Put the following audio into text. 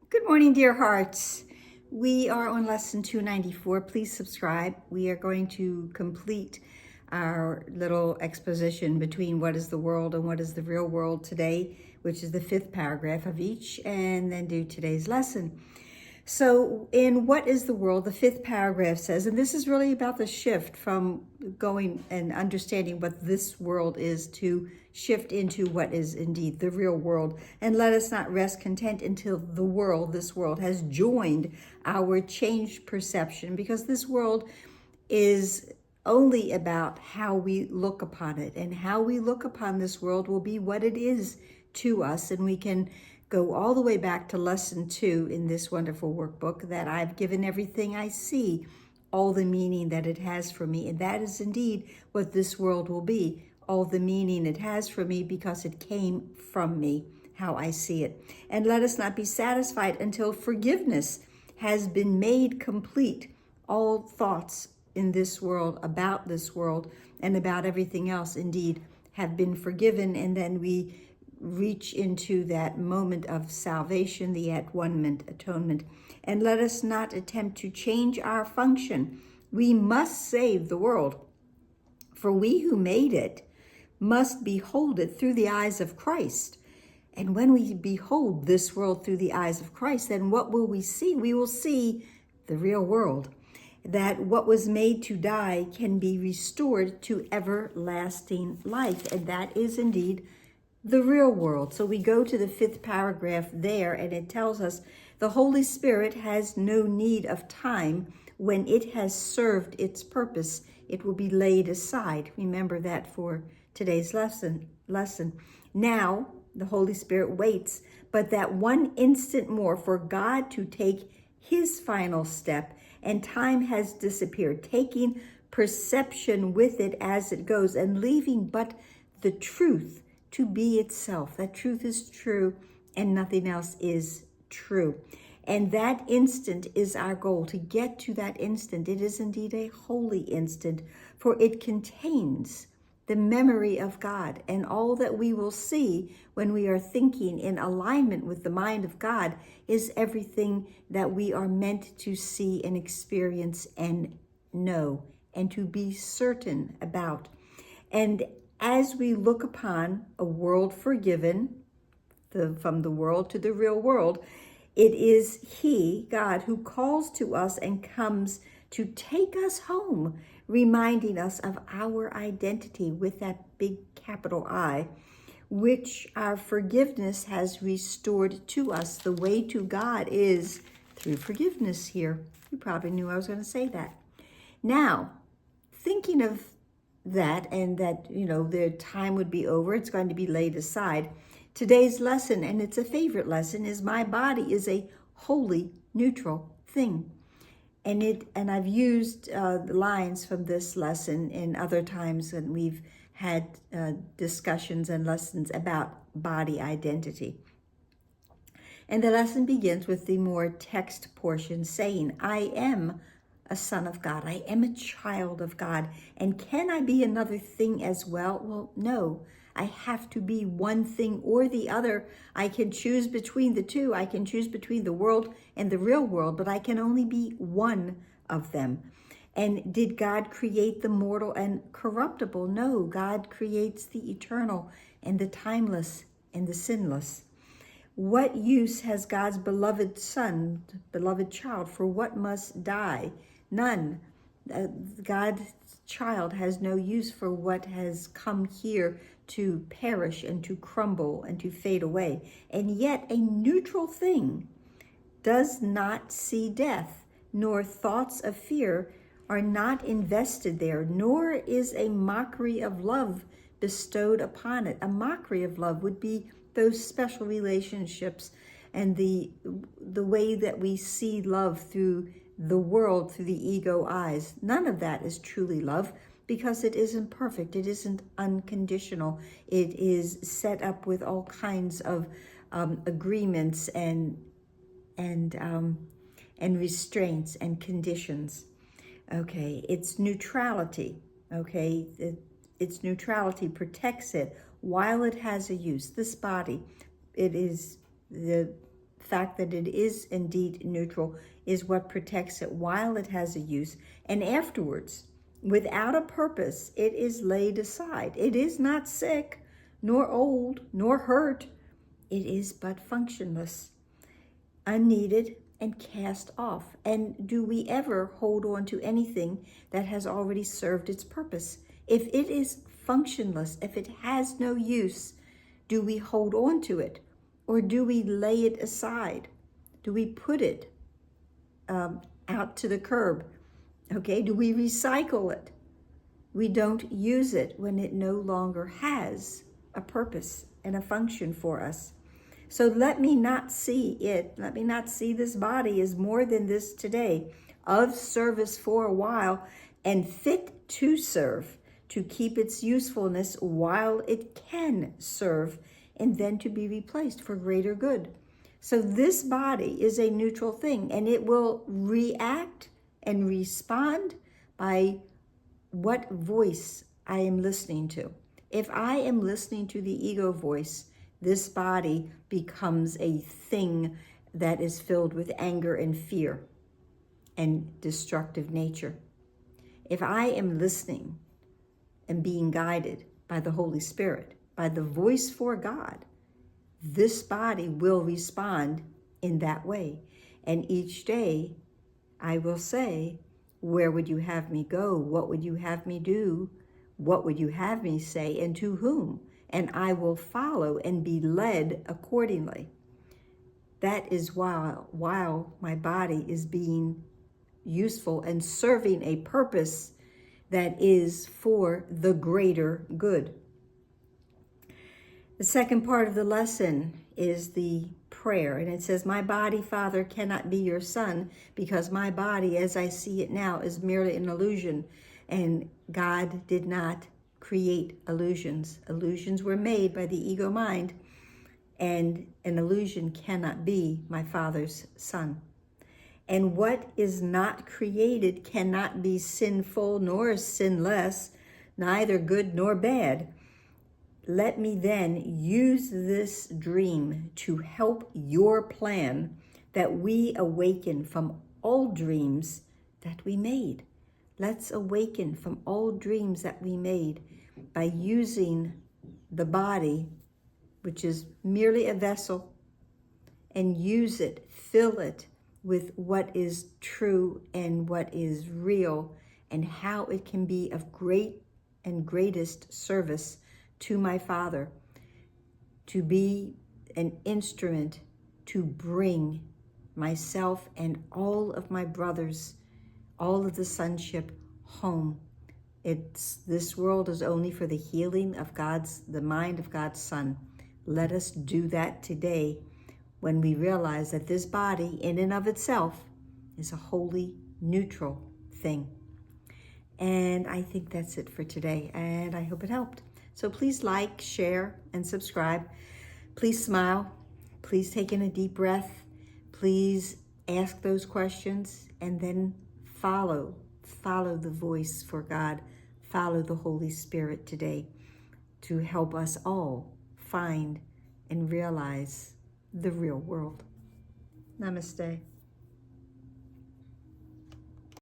Good morning, dear hearts. We are on lesson 294. Please subscribe. We are going to complete our little exposition between what is the world and what is the real world today, which is the 5th paragraph of each, and then do today's lesson. So in What is the World, the 5th paragraph says, and this is really about the shift from going and understanding what this world is to shift into what is indeed the real world. And let us not rest content until this world has joined our changed perception, because this world is only about how we look upon it, and how we look upon this world will be what it is to us. And we can go all the way back to lesson 2 in this wonderful workbook, that I've given everything I see all the meaning that it has for me. And that is indeed what this world will be, all the meaning it has for me, because it came from me, how I see it. And let us not be satisfied until forgiveness has been made complete. All thoughts in this world, about this world, and about everything else indeed have been forgiven. And then we reach into that moment of salvation, the at-one-ment atonement. And let us not attempt to change our function. We must save the world, for we who made it must behold it through the eyes of Christ. And when we behold this world through the eyes of Christ, then what will we see? We will see the real world, that what was made to die can be restored to everlasting life. And that is indeed the real world. So we go to the 5th paragraph there, and it tells us the Holy Spirit has no need of time. When it has served its purpose, it will be laid aside. Remember that for today's lesson. Now, the Holy Spirit waits but that one instant more for God to take his final step, and time has disappeared, taking perception with it as it goes, and leaving but the truth to be itself. That truth is true and nothing else is true. And that instant is our goal, to get to that instant. It is indeed a holy instant, for it contains the memory of God, and all that we will see when we are thinking in alignment with the mind of God is everything that we are meant to see and experience and know and to be certain about. And as we look upon a world forgiven, from the world to the real world, it is He, God, who calls to us and comes to take us home, reminding us of our identity with that big capital I, which our forgiveness has restored to us. The way to God is through forgiveness here. You probably knew I was going to say that. Now, thinking of that, and that, their time would be over, it's going to be laid aside. Today's lesson, and it's a favorite lesson, is my body is a wholly neutral thing. And I've used the lines from this lesson in other times when we've had discussions and lessons about body identity. And the lesson begins with the more text portion saying, I am a son of God. I am a child of God. And can I be another thing as well? Well, no. I have to be one thing or the other. I can choose between the two. I can choose between the world and the real world, but I can only be one of them. And did God create the mortal and corruptible? No, God creates the eternal and the timeless and the sinless. What use has God's beloved son, beloved child, for what must die? None. God's child has no use for what has come here to perish and to crumble and to fade away. And yet a neutral thing does not see death, nor thoughts of fear are not invested there, nor is a mockery of love bestowed upon it. A mockery of love would be those special relationships and the way that we see love through the world, through the ego eyes. None of that is truly love, because it isn't perfect. It isn't unconditional. It is set up with all kinds of agreements and restraints and conditions. Okay, its neutrality. Okay, its neutrality protects it while it has a use. This body, it is the fact that it is indeed neutral is what protects it while it has a use. And afterwards, without a purpose, it is laid aside. It is not sick, nor old, nor hurt. It is but functionless, unneeded, and cast off. And do we ever hold on to anything that has already served its purpose? If it is functionless, if it has no use, do we hold on to it? Or do we lay it aside? Do we put it out to the curb? Okay, do we recycle it? We don't use it when it no longer has a purpose and a function for us. So let me not see this body as more than this today, of service for a while and fit to serve, to keep its usefulness while it can serve, and then to be replaced for greater good. So this body is a neutral thing, and it will react and respond by what voice I am listening to. If I am listening to the ego voice, this body becomes a thing that is filled with anger and fear and destructive nature. If I am listening and being guided by the Holy Spirit, by the voice for God, this body will respond in that way. And each day I will say, where would you have me go? What would you have me do? What would you have me say, and to whom? And I will follow and be led accordingly. That is while my body is being useful and serving a purpose that is for the greater good. The second part of the lesson is the prayer, and it says, my body, Father, cannot be your son, because my body, as I see it now, is merely an illusion, and God did not create illusions. Illusions were made by the ego mind, and an illusion cannot be my Father's son. And what is not created cannot be sinful nor sinless, neither good nor bad. Let me then use this dream to help your plan, that we awaken from all dreams that we made. Let's awaken from all dreams that we made by using the body, which is merely a vessel, and use it, fill it with what is true and what is real, and how it can be of great and greatest service to my Father, to be an instrument to bring myself and all of my brothers, all of the sonship, home. This world is only for the healing of the mind of God's Son. Let us do that today, when we realize that this body in and of itself is a wholly neutral thing. And I think that's it for today, and I hope it helped. So please like, share, and subscribe. Please smile. Please take in a deep breath. Please ask those questions, and then follow the voice for God. Follow the Holy Spirit today to help us all find and realize the real world. Namaste.